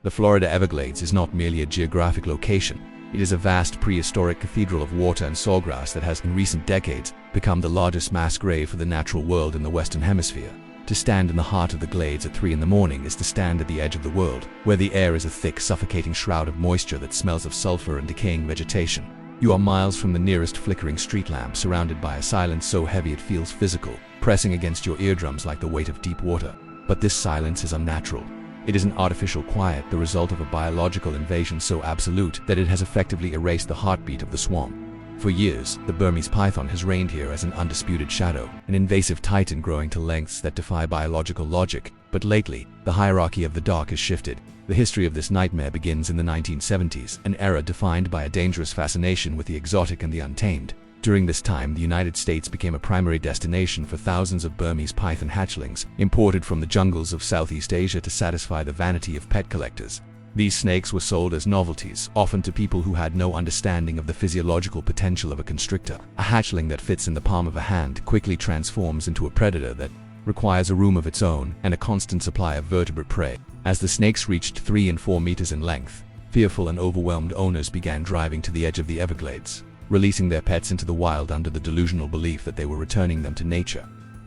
The Florida Everglades is not merely a geographic location. It is a vast prehistoric cathedral of water and sawgrass that has, in recent decades, become the largest mass grave for the natural world in the Western Hemisphere. To stand in the heart of the glades at 3 in the morning is to stand at the edge of the world, where the air is a thick, suffocating shroud of moisture that smells of sulfur and decaying vegetation. You are miles from the nearest flickering street lamp, surrounded by a silence so heavy it feels physical, pressing against your eardrums like the weight of deep water. But this silence is unnatural. It is an artificial quiet, the result of a biological invasion so absolute that it has effectively erased the heartbeat of the swamp. For years, the Burmese python has reigned here as an undisputed shadow, an invasive titan growing to lengths that defy biological logic. But lately, the hierarchy of the dark has shifted. The history of this nightmare begins in the 1970s, an era defined by a dangerous fascination with the exotic and the untamed. During this time, the United States became a primary destination for thousands of Burmese python hatchlings, imported from the jungles of Southeast Asia to satisfy the vanity of pet collectors. These snakes were sold as novelties, often to people who had no understanding of the physiological potential of a constrictor. A hatchling that fits in the palm of a hand quickly transforms into a predator that requires a room of its own and a constant supply of vertebrate prey. As the snakes reached 3 and 4 meters in length, fearful and overwhelmed owners began driving to the edge of the Everglades, releasing their pets into the wild under the delusional belief that they were returning them to nature.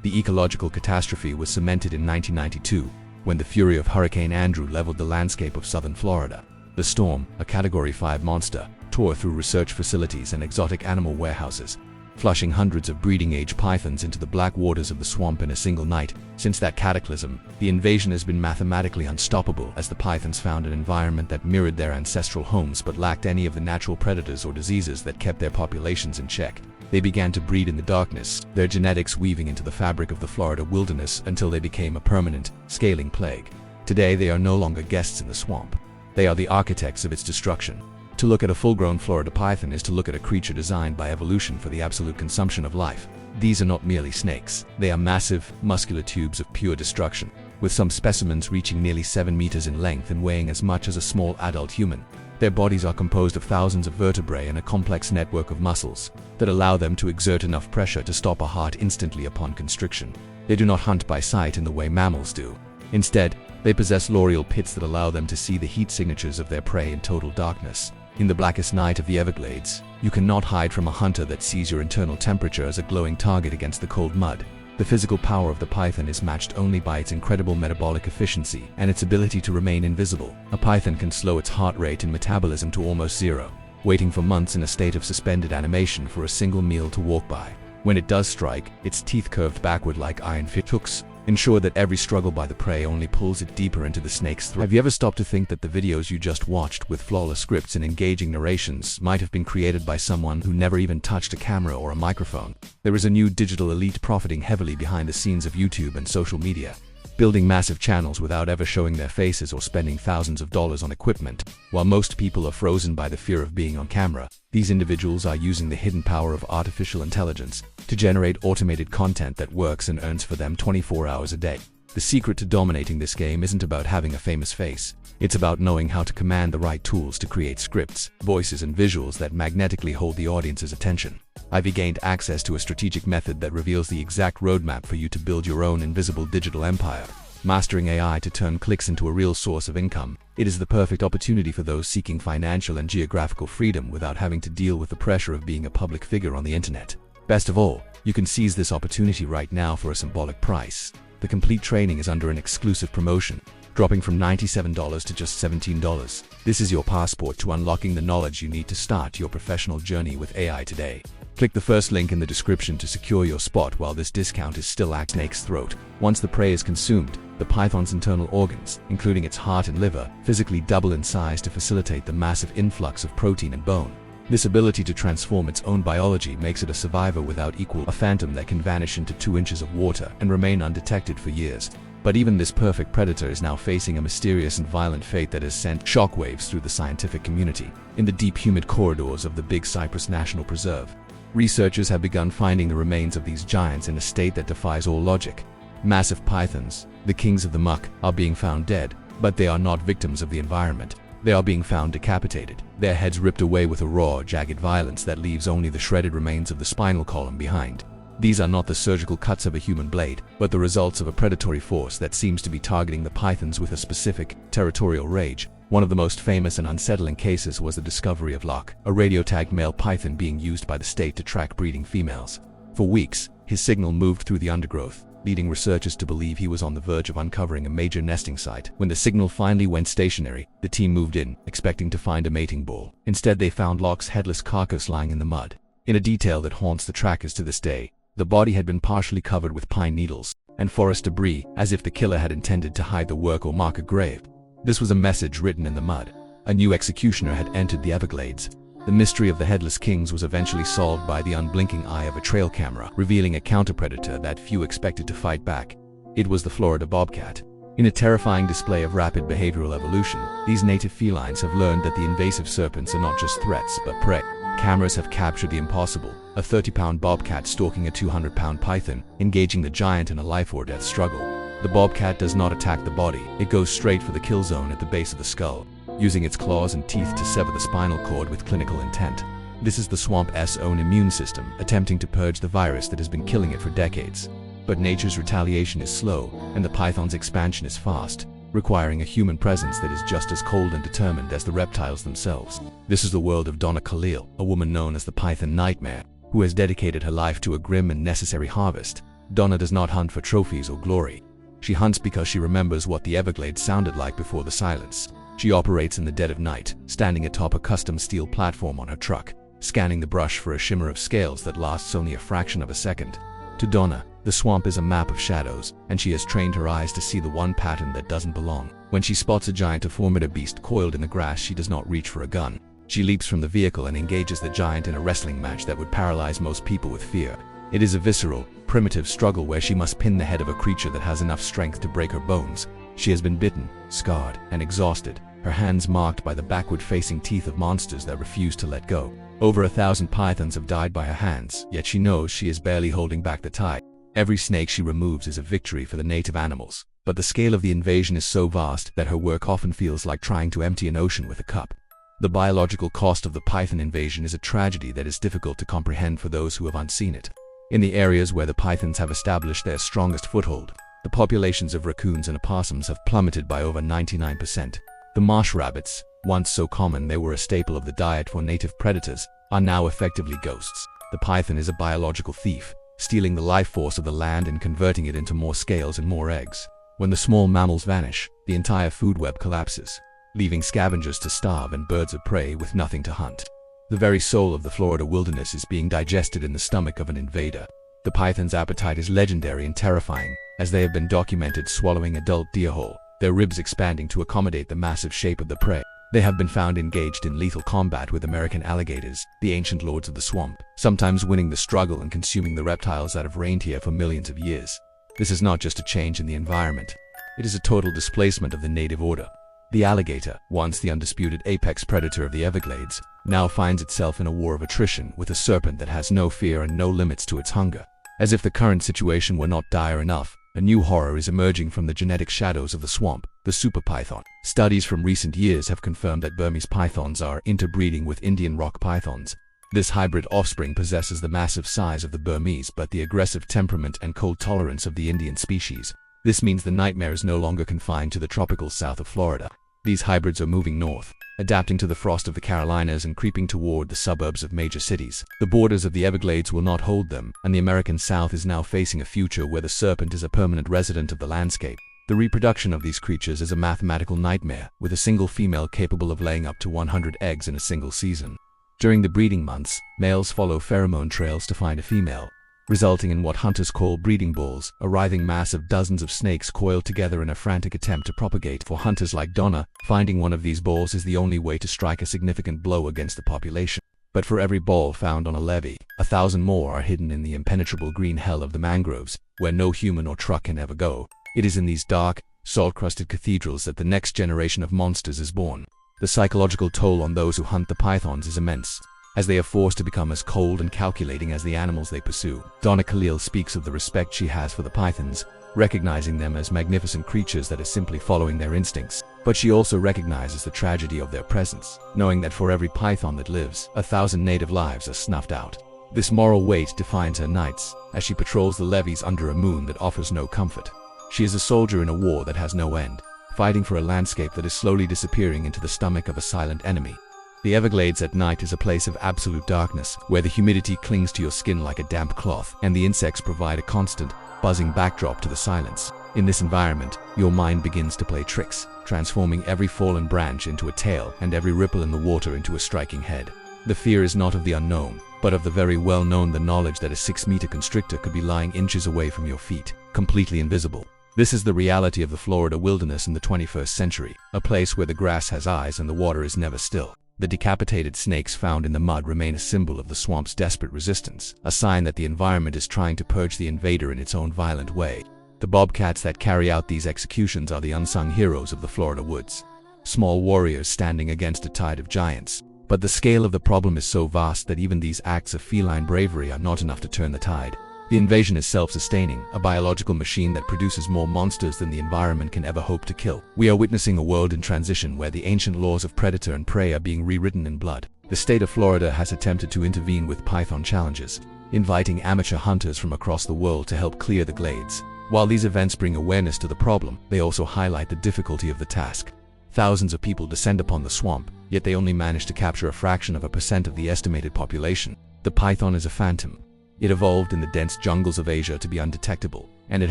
The ecological catastrophe was cemented in 1992, when the fury of Hurricane Andrew leveled the landscape of southern Florida. The storm, a Category 5 monster, tore through research facilities and exotic animal warehouses, flushing hundreds of breeding-age pythons into the black waters of the swamp in a single night. Since that cataclysm, the invasion has been mathematically unstoppable, as the pythons found an environment that mirrored their ancestral homes but lacked any of the natural predators or diseases that kept their populations in check. They began to breed in the darkness, their genetics weaving into the fabric of the Florida wilderness until they became a permanent, scaling plague. Today, they are no longer guests in the swamp. They are the architects of its destruction. To look at a full-grown Florida python is to look at a creature designed by evolution for the absolute consumption of life. These are not merely snakes. They are massive, muscular tubes of pure destruction, with some specimens reaching nearly 7 meters in length and weighing as much as a small adult human. Their bodies are composed of thousands of vertebrae and a complex network of muscles that allow them to exert enough pressure to stop a heart instantly upon constriction. They do not hunt by sight in the way mammals do. Instead, they possess loreal pits that allow them to see the heat signatures of their prey in total darkness. In the blackest night of the Everglades, you cannot hide from a hunter that sees your internal temperature as a glowing target against the cold mud. The physical power of the python is matched only by its incredible metabolic efficiency and its ability to remain invisible. A python can slow its heart rate and metabolism to almost zero, waiting for months in a state of suspended animation for a single meal to walk by. When it does strike, its teeth curved backward like iron hooks ensure that every struggle by the prey only pulls it deeper into the snake's throat. Have you ever stopped to think that the videos you just watched, with flawless scripts and engaging narrations, might have been created by someone who never even touched a camera or a microphone? There is a new digital elite profiting heavily behind the scenes of YouTube and social media, building massive channels without ever showing their faces or spending thousands of dollars on equipment. While most people are frozen by the fear of being on camera, these individuals are using the hidden power of artificial intelligence to generate automated content that works and earns for them 24 hours a day. The secret to dominating this game isn't about having a famous face. It's about knowing how to command the right tools to create scripts, voices, and visuals that magnetically hold the audience's attention. I've gained access to a strategic method that reveals the exact roadmap for you to build your own invisible digital empire. Mastering AI to turn clicks into a real source of income. It is the perfect opportunity for those seeking financial and geographical freedom without having to deal with the pressure of being a public figure on the internet. Best of all, you can seize this opportunity right now for a symbolic price. The complete training is under an exclusive promotion, dropping from $97 to just $17. This is your passport to unlocking the knowledge you need to start your professional journey with AI today. Click the first link in the description to secure your spot while this discount is still at snake's throat. Once the prey is consumed, the python's internal organs, including its heart and liver, physically double in size to facilitate the massive influx of protein and bone. This ability to transform its own biology makes it a survivor without equal, a phantom that can vanish into 2 inches of water and remain undetected for years. But even this perfect predator is now facing a mysterious and violent fate that has sent shockwaves through the scientific community. In the deep, humid corridors of the Big Cypress National Preserve, researchers have begun finding the remains of these giants in a state that defies all logic. Massive pythons, the kings of the muck, are being found dead, but they are not victims of the environment. They are being found decapitated, their heads ripped away with a raw, jagged violence that leaves only the shredded remains of the spinal column behind. These are not the surgical cuts of a human blade, but the results of a predatory force that seems to be targeting the pythons with a specific, territorial rage. One of the most famous and unsettling cases was the discovery of Locke, a radio-tagged male python being used by the state to track breeding females. For weeks, his signal moved through the undergrowth, leading researchers to believe he was on the verge of uncovering a major nesting site. When the signal finally went stationary, the team moved in, expecting to find a mating ball. Instead, they found Locke's headless carcass lying in the mud. In a detail that haunts the trackers to this day, the body had been partially covered with pine needles and forest debris, as if the killer had intended to hide the work or mark a grave. This was a message written in the mud. A new executioner had entered the Everglades. The mystery of the headless kings was eventually solved by the unblinking eye of a trail camera, revealing a counterpredator that few expected to fight back. It was the Florida bobcat. In a terrifying display of rapid behavioral evolution, these native felines have learned that the invasive serpents are not just threats but prey. Cameras have captured the impossible, a 30-pound bobcat stalking a 200-pound python, engaging the giant in a life-or-death struggle. The bobcat does not attack the body, it goes straight for the kill zone at the base of the skull, using its claws and teeth to sever the spinal cord with clinical intent. This is the swamp's own immune system, attempting to purge the virus that has been killing it for decades. But nature's retaliation is slow, and the python's expansion is fast, requiring a human presence that is just as cold and determined as the reptiles themselves. This is the world of Donna Kalil, a woman known as the Python Nightmare, who has dedicated her life to a grim and necessary harvest. Donna does not hunt for trophies or glory. She hunts because she remembers what the Everglades sounded like before the silence. She operates in the dead of night, standing atop a custom steel platform on her truck, scanning the brush for a shimmer of scales that lasts only a fraction of a second. To Donna, the swamp is a map of shadows, and she has trained her eyes to see the one pattern that doesn't belong. When she spots a giant or formidable beast coiled in the grass, she does not reach for a gun. She leaps from the vehicle and engages the giant in a wrestling match that would paralyze most people with fear. It is a visceral, primitive struggle where she must pin the head of a creature that has enough strength to break her bones. She has been bitten, scarred, and exhausted, her hands marked by the backward-facing teeth of monsters that refuse to let go. Over 1,000 pythons have died by her hands, yet she knows she is barely holding back the tide. Every snake she removes is a victory for the native animals, but the scale of the invasion is so vast that her work often feels like trying to empty an ocean with a cup. The biological cost of the python invasion is a tragedy that is difficult to comprehend for those who have unseen it. In the areas where the pythons have established their strongest foothold, the populations of raccoons and opossums have plummeted by over 99%. The marsh rabbits, once so common they were a staple of the diet for native predators, are now effectively ghosts. The python is a biological thief, stealing the life force of the land and converting it into more scales and more eggs. When the small mammals vanish, the entire food web collapses, leaving scavengers to starve and birds of prey with nothing to hunt. The very soul of the Florida wilderness is being digested in the stomach of an invader. The python's appetite is legendary and terrifying, as they have been documented swallowing adult deer whole, their ribs expanding to accommodate the massive shape of the prey. They have been found engaged in lethal combat with American alligators, the ancient lords of the swamp, sometimes winning the struggle and consuming the reptiles that have reigned here for millions of years. This is not just a change in the environment. It is a total displacement of the native order. The alligator, once the undisputed apex predator of the Everglades, now finds itself in a war of attrition with a serpent that has no fear and no limits to its hunger. As if the current situation were not dire enough, a new horror is emerging from the genetic shadows of the swamp, the super python. Studies from recent years have confirmed that Burmese pythons are interbreeding with Indian rock pythons. This hybrid offspring possesses the massive size of the Burmese but the aggressive temperament and cold tolerance of the Indian species. This means the nightmare is no longer confined to the tropical south of Florida. These hybrids are moving north, adapting to the frost of the Carolinas and creeping toward the suburbs of major cities. The borders of the Everglades will not hold them, and the American South is now facing a future where the serpent is a permanent resident of the landscape. The reproduction of these creatures is a mathematical nightmare, with a single female capable of laying up to 100 eggs in a single season. During the breeding months, males follow pheromone trails to find a female, resulting in what hunters call breeding balls, a writhing mass of dozens of snakes coiled together in a frantic attempt to propagate. For hunters like Donna, finding one of these balls is the only way to strike a significant blow against the population. But for every ball found on a levee, 1,000 more are hidden in the impenetrable green hell of the mangroves, where no human or truck can ever go. It is in these dark, salt-crusted cathedrals that the next generation of monsters is born. The psychological toll on those who hunt the pythons is immense, as they are forced to become as cold and calculating as the animals they pursue. Donna Kalil speaks of the respect she has for the pythons, recognizing them as magnificent creatures that are simply following their instincts. But she also recognizes the tragedy of their presence, knowing that for every python that lives, 1,000 native lives are snuffed out. This moral weight defines her nights, as she patrols the levees under a moon that offers no comfort. She is a soldier in a war that has no end, fighting for a landscape that is slowly disappearing into the stomach of a silent enemy. The Everglades at night is a place of absolute darkness, where the humidity clings to your skin like a damp cloth, and the insects provide a constant, buzzing backdrop to the silence. In this environment, your mind begins to play tricks, transforming every fallen branch into a tail and every ripple in the water into a striking head. The fear is not of the unknown, but of the very well-known, the knowledge that a 6-meter constrictor could be lying inches away from your feet, completely invisible. This is the reality of the Florida wilderness in the 21st century, a place where the grass has eyes and the water is never still. The decapitated snakes found in the mud remain a symbol of the swamp's desperate resistance, a sign that the environment is trying to purge the invader in its own violent way. The bobcats that carry out these executions are the unsung heroes of the Florida woods, small warriors standing against a tide of giants. But the scale of the problem is so vast that even these acts of feline bravery are not enough to turn the tide. The invasion is self-sustaining, a biological machine that produces more monsters than the environment can ever hope to kill. We are witnessing a world in transition where the ancient laws of predator and prey are being rewritten in blood. The state of Florida has attempted to intervene with python challenges, inviting amateur hunters from across the world to help clear the glades. While these events bring awareness to the problem, they also highlight the difficulty of the task. Thousands of people descend upon the swamp, yet they only manage to capture a fraction of a percent of the estimated population. The python is a phantom. It evolved in the dense jungles of Asia to be undetectable, and it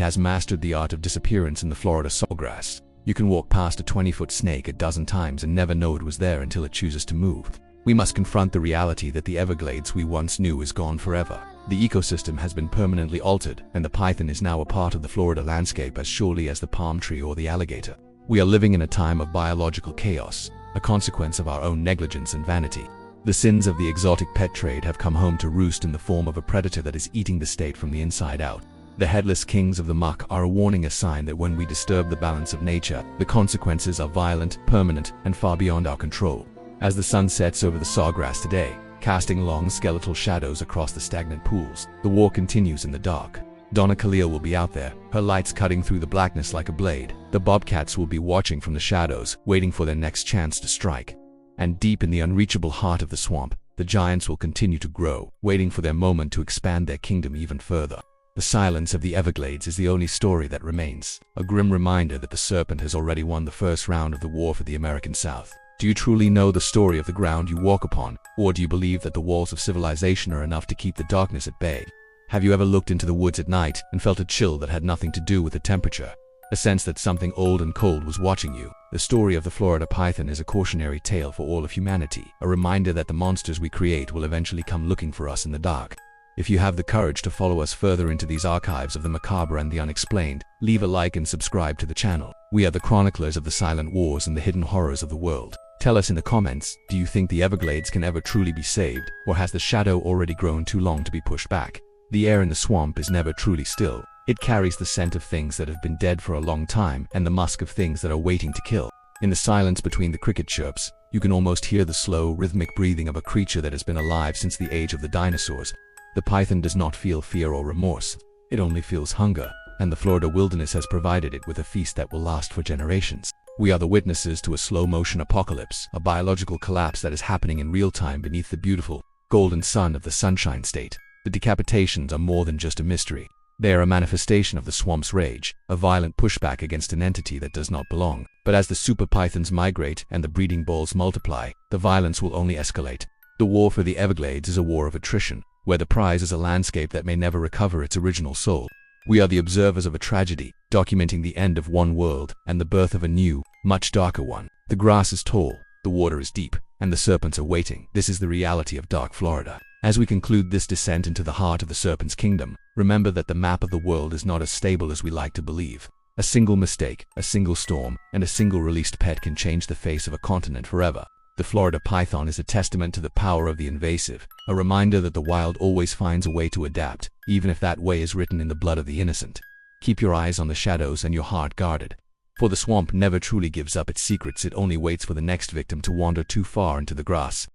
has mastered the art of disappearance in the Florida sawgrass. You can walk past a 20-foot snake a dozen times and never know it was there until it chooses to move. We must confront the reality that the Everglades we once knew is gone forever. The ecosystem has been permanently altered, and the python is now a part of the Florida landscape as surely as the palm tree or the alligator. We are living in a time of biological chaos, a consequence of our own negligence and vanity. The sins of the exotic pet trade have come home to roost in the form of a predator that is eating the state from the inside out. The headless kings of the muck are a warning, a sign that when we disturb the balance of nature, the consequences are violent, permanent, and far beyond our control. As the sun sets over the sawgrass today, casting long skeletal shadows across the stagnant pools, the war continues in the dark. Donna Kalil will be out there, her lights cutting through the blackness like a blade. The bobcats will be watching from the shadows, waiting for their next chance to strike. And deep in the unreachable heart of the swamp, the giants will continue to grow, waiting for their moment to expand their kingdom even further. The silence of the Everglades is the only story that remains, a grim reminder that the serpent has already won the first round of the war for the American South. Do you truly know the story of the ground you walk upon, or do you believe that the walls of civilization are enough to keep the darkness at bay? Have you ever looked into the woods at night and felt a chill that had nothing to do with the temperature? A sense that something old and cold was watching you? The story of the Florida python is a cautionary tale for all of humanity, a reminder that the monsters we create will eventually come looking for us in the dark. If you have the courage to follow us further into these archives of the macabre and the unexplained, leave a like and subscribe to the channel. We are the chroniclers of the silent wars and the hidden horrors of the world. Tell us in the comments, do you think the Everglades can ever truly be saved, or has the shadow already grown too long to be pushed back? The air in the swamp is never truly still. It carries the scent of things that have been dead for a long time and the musk of things that are waiting to kill. In the silence between the cricket chirps, you can almost hear the slow, rhythmic breathing of a creature that has been alive since the age of the dinosaurs. The python does not feel fear or remorse. It only feels hunger, and the Florida wilderness has provided it with a feast that will last for generations. We are the witnesses to a slow-motion apocalypse, a biological collapse that is happening in real time beneath the beautiful, golden sun of the Sunshine State. The decapitations are more than just a mystery. They are a manifestation of the swamp's rage, a violent pushback against an entity that does not belong. But as the super pythons migrate and the breeding balls multiply, the violence will only escalate. The war for the Everglades is a war of attrition, where the prize is a landscape that may never recover its original soul. We are the observers of a tragedy, documenting the end of one world and the birth of a new, much darker one. The grass is tall, the water is deep, and the serpents are waiting. This is the reality of dark Florida. As we conclude this descent into the heart of the serpent's kingdom, remember that the map of the world is not as stable as we like to believe. A single mistake, a single storm, and a single released pet can change the face of a continent forever. The Florida python is a testament to the power of the invasive, a reminder that the wild always finds a way to adapt, even if that way is written in the blood of the innocent. Keep your eyes on the shadows and your heart guarded. For the swamp never truly gives up its secrets, it only waits for the next victim to wander too far into the grass.